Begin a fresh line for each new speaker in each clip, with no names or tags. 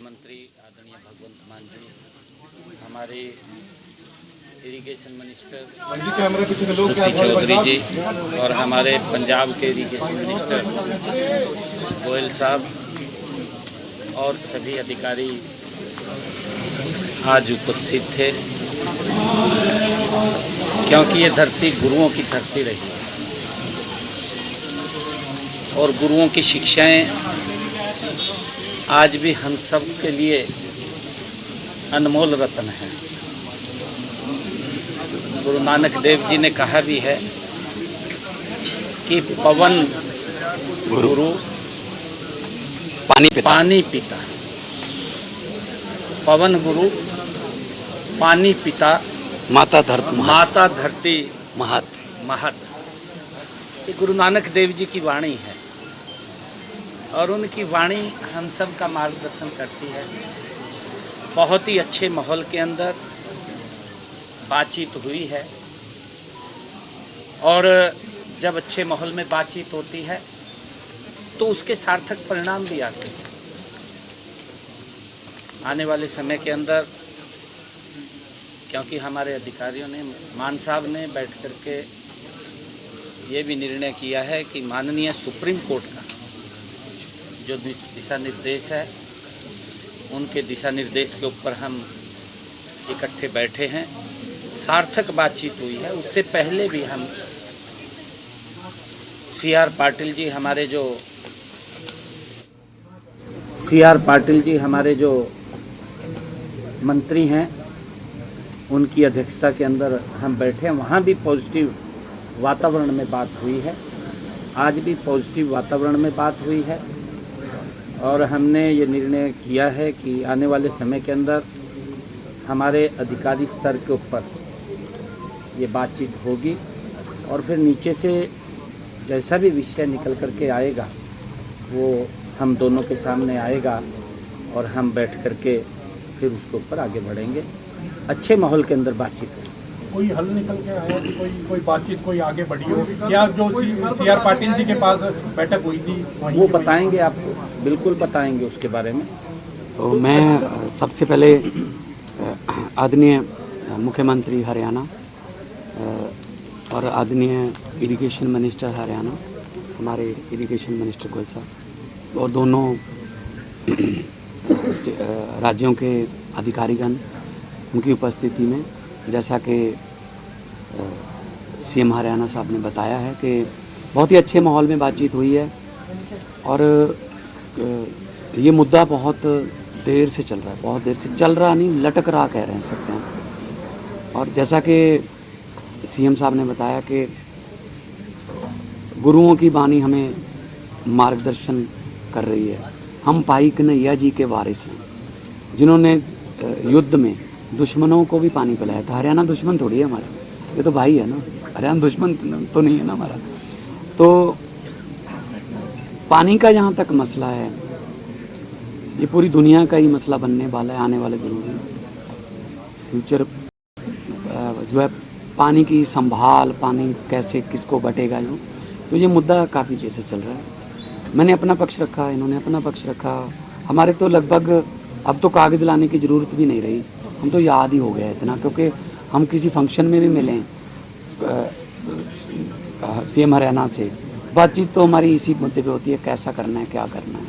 मुख्यमंत्री आदरणीय भगवंत मान जी, हमारे इरिगेशन मिनिस्टर श्रुति चौधरी जी और हमारे पंजाब के इरिगेशन मिनिस्टर गोयल साहब और सभी अधिकारी आज उपस्थित थे, क्योंकि ये धरती गुरुओं की धरती रही और गुरुओं की शिक्षाएं आज भी हम सब के लिए अनमोल रत्न है। गुरु नानक देव जी ने कहा भी है कि पवन गुरु पानी पिता, पवन गुरु पानी पिता माता धरती महत। ये गुरु नानक देव जी की वाणी है और उनकी वाणी हम सब का मार्गदर्शन करती है। बहुत ही अच्छे माहौल के अंदर बातचीत हुई है और जब अच्छे माहौल में बातचीत होती है तो उसके सार्थक परिणाम भी आते हैं। आने वाले समय के अंदर, क्योंकि हमारे अधिकारियों ने, मान साहब ने बैठ करके ये भी निर्णय किया है कि माननीय सुप्रीम कोर्ट का जो दिशा निर्देश है, उनके दिशा निर्देश के ऊपर हम इकट्ठे बैठे हैं, सार्थक बातचीत हुई है। उससे पहले भी हम CR पाटिल जी हमारे जो मंत्री हैं, उनकी अध्यक्षता के अंदर हम बैठे हैं। वहाँ भी पॉजिटिव वातावरण में बात हुई है, आज भी पॉजिटिव वातावरण में बात हुई है और हमने ये निर्णय किया है कि आने वाले समय के अंदर हमारे अधिकारी स्तर के ऊपर ये बातचीत होगी और फिर नीचे से जैसा भी विषय निकल करके आएगा वो हम दोनों के सामने आएगा और हम बैठ करके फिर उसके ऊपर आगे बढ़ेंगे। अच्छे माहौल के अंदर बातचीत है।
कोई हल निकल के आया कि कोई बातचीत कोई आगे बढ़ी हो, या जो CR पाटिल जी के पास बैठक हुई थी
वो बताएंगे, आपको बिल्कुल बताएंगे उसके बारे में।
तो मैं सबसे पहले आदरणीय मुख्यमंत्री हरियाणा और आदरणीय इरिगेशन मिनिस्टर हरियाणा, हमारे इरिगेशन मिनिस्टर गोयल साहब और दोनों राज्यों के अधिकारीगण, उनकी उपस्थिति में, जैसा कि CM हरियाणा साहब ने बताया है कि बहुत ही अच्छे माहौल में बातचीत हुई है और ये मुद्दा बहुत देर से चल रहा है, बहुत देर से चल रहा नहीं, लटक रहा कह रहे सकते हैं। और जैसा कि CM साहब ने बताया कि गुरुओं की वाणी हमें मार्गदर्शन कर रही है। हम भाई कन्हैया जी के वारिस हैं, जिन्होंने युद्ध में दुश्मनों को भी पानी पिलाया था। हरियाणा दुश्मन थोड़ी है हमारा, ये तो भाई है ना, हरियाणा दुश्मन तो नहीं है ना हमारा। तो पानी का जहाँ तक मसला है, ये पूरी दुनिया का ही मसला बनने वाला है आने वाले दिनों में। फ्यूचर जो है पानी की संभाल, पानी कैसे किसको बटेगा, जो तो ये मुद्दा काफ़ी देर से चल रहा है। मैंने अपना पक्ष रखा, इन्होंने अपना पक्ष रखा। हमारे तो लगभग अब तो कागज़ लाने की ज़रूरत भी नहीं रही, हम तो याद ही हो गया इतना, क्योंकि हम किसी फंक्शन में भी मिलें CM हरियाणा से, बातचीत तो हमारी इसी मुद्दे पे होती है, कैसा करना है, क्या करना है,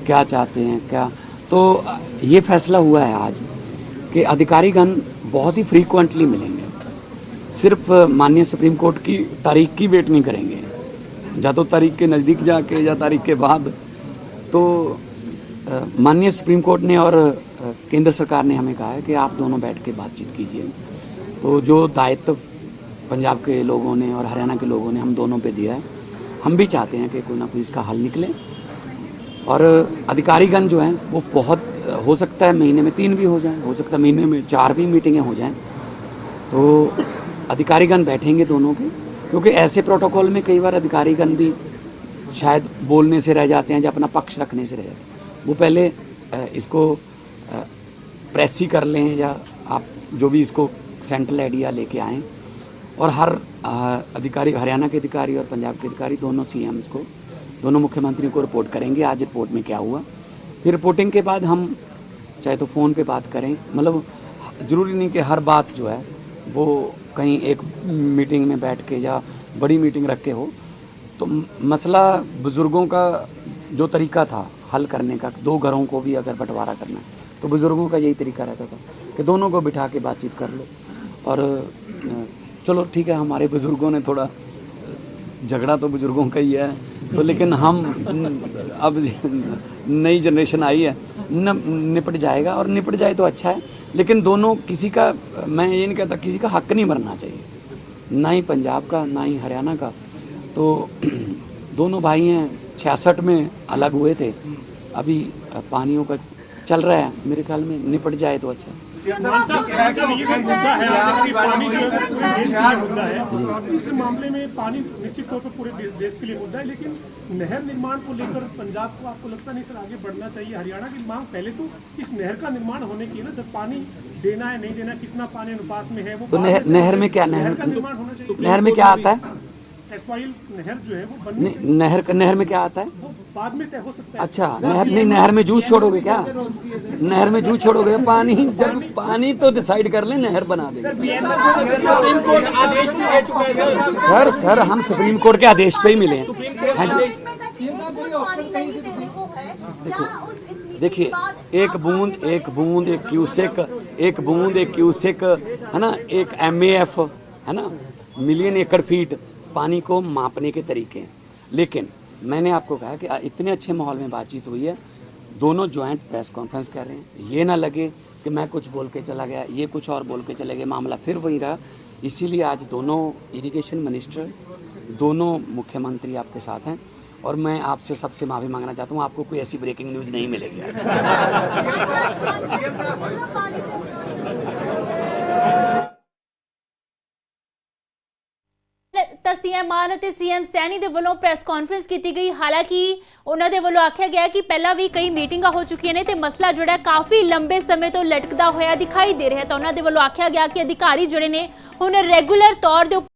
क्या चाहते हैं, क्या। तो ये फैसला हुआ है आज कि अधिकारीगण बहुत ही फ्रीक्वेंटली मिलेंगे, सिर्फ माननीय सुप्रीम कोर्ट की तारीख की वेट नहीं करेंगे, या तो तारीख के नज़दीक जाके या तारीख के बाद। तो माननीय सुप्रीम कोर्ट ने और केंद्र सरकार ने हमें कहा है कि आप दोनों बैठ के बातचीत कीजिए। तो जो दायित्व पंजाब के लोगों ने और हरियाणा के लोगों ने हम दोनों पे दिया है, हम भी चाहते हैं कि कोई ना कोई इसका हल निकले। और अधिकारीगण जो हैं वो बहुत, हो सकता है महीने में 3 भी हो जाएं, हो सकता है महीने में 4 भी मीटिंगें हो जाएं। तो अधिकारीगण बैठेंगे दोनों के, क्योंकि ऐसे प्रोटोकॉल में कई बार अधिकारीगण भी शायद बोलने से रह जाते हैं या अपना पक्ष रखने से रह जाते हैं। वो पहले इसको प्रेस ही कर लें, या आप जो भी इसको सेंट्रल आइडिया लेके आएँ। और हर अधिकारी, हरियाणा के अधिकारी और पंजाब के अधिकारी, दोनों CMs को, दोनों मुख्यमंत्रियों को रिपोर्ट करेंगे आज रिपोर्ट में क्या हुआ। फिर रिपोर्टिंग के बाद हम चाहे तो फ़ोन पे बात करें, मतलब ज़रूरी नहीं कि हर बात जो है वो कहीं एक मीटिंग में बैठ के या बड़ी मीटिंग रख के हो। तो मसला बुज़ुर्गों का जो तरीका था हल करने का, दो घरों को भी अगर बंटवारा करना है तो बुज़ुर्गों का यही तरीका रहता था कि दोनों को बिठा के बातचीत कर लो। और चलो ठीक है, हमारे बुज़ुर्गों ने थोड़ा, झगड़ा तो बुज़ुर्गों का ही है, तो लेकिन हम अब नई जनरेशन आई है, निपट जाएगा, और निपट जाए तो अच्छा है। लेकिन दोनों, किसी का, मैं ये नहीं कहता किसी का हक नहीं बनना चाहिए, ना ही पंजाब का ना ही हरियाणा का। तो दोनों भाई हैं, 66 में अलग हुए थे, अभी पानियों का चल रहा है, मेरे ख्याल में निपट जाए तो अच्छा है।
मान साहब, ये जो मुद्दा है आखिरी पानी जो है पूरे देश के लिए मुद्दा है। इस मामले में पानी निश्चित तौर पर पूरे देश के लिए मुद्दा है, लेकिन नहर निर्माण को लेकर पंजाब को आपको लगता नहीं सर आगे बढ़ना चाहिए? हरियाणा की मांग पहले तो इस नहर का निर्माण होने की है ना सर, पानी देना है नहीं देना, कितना पानी अनुपात में है वो
तो नहर में क्या,
नहर का निर्माण होना चाहिए।
नहर में क्या आता है?
एस्वाइल नहर जो है वो बननी चाहिए।
नहर में क्या आता है?
वो बाद में तय हो सकता है।
अच्छा, नहर नहीं, नहर में जूस छोड़ोगे क्या? नहर में जूस छोड़ोगे? पानी, जब पानी तो डिसाइड कर ले, नहर बना देंगे। सर हम सुप्रीम कोर्ट के आदेश पे ही मिले हैं। हाँ जी, देखिए, एक बूंद एक क्यूसेक है ना, एक MAF है ना, मिलियन एकड़ फीट पानी को मापने के तरीके हैं। लेकिन मैंने आपको कहा कि इतने अच्छे माहौल में बातचीत हुई है, दोनों ज्वाइंट प्रेस कॉन्फ्रेंस कर रहे हैं, ये ना लगे कि मैं कुछ बोल के चला गया, ये कुछ और बोल के चले गए, मामला फिर वही रहा। इसीलिए आज दोनों इरिगेशन मिनिस्टर, दोनों मुख्यमंत्री आपके साथ हैं, और मैं आपसे सबसे माफ़ी मांगना चाहता हूँ, आपको कोई ऐसी ब्रेकिंग न्यूज़ नहीं मिलेगी।
ਤਾਂ ਸੀਐਮ ਮਾਨ ਅਤੇ ਸੀਐਮ ਸੈਣੀ ਦੇ ਵੱਲੋਂ ਪ੍ਰੈਸ ਕਾਨਫਰੰਸ ਕੀਤੀ ਗਈ। ਹਾਲਾਂਕਿ ਉਹਨਾਂ ਦੇ ਵੱਲੋਂ ਆਖਿਆ ਗਿਆ ਕਿ ਪਹਿਲਾਂ ਵੀ ਕਈ ਮੀਟਿੰਗਾਂ ਹੋ ਚੁੱਕੀਆਂ ਨੇ ਤੇ ਮਸਲਾ ਜਿਹੜਾ ਕਾਫੀ ਲੰਬੇ ਸਮੇਂ ਤੋਂ ਲਟਕਦਾ ਹੋਇਆ ਦਿਖਾਈ ਦੇ ਰਿਹਾ। ਤਾਂ ਉਹਨਾਂ ਦੇ ਵੱਲੋਂ ਆਖਿਆ ਗਿਆ ਕਿ ਅਧਿਕਾਰੀ ਜਿਹੜੇ ਨੇ ਹੁਣ ਰੈਗੂਲਰ ਤੌਰ ਦੇ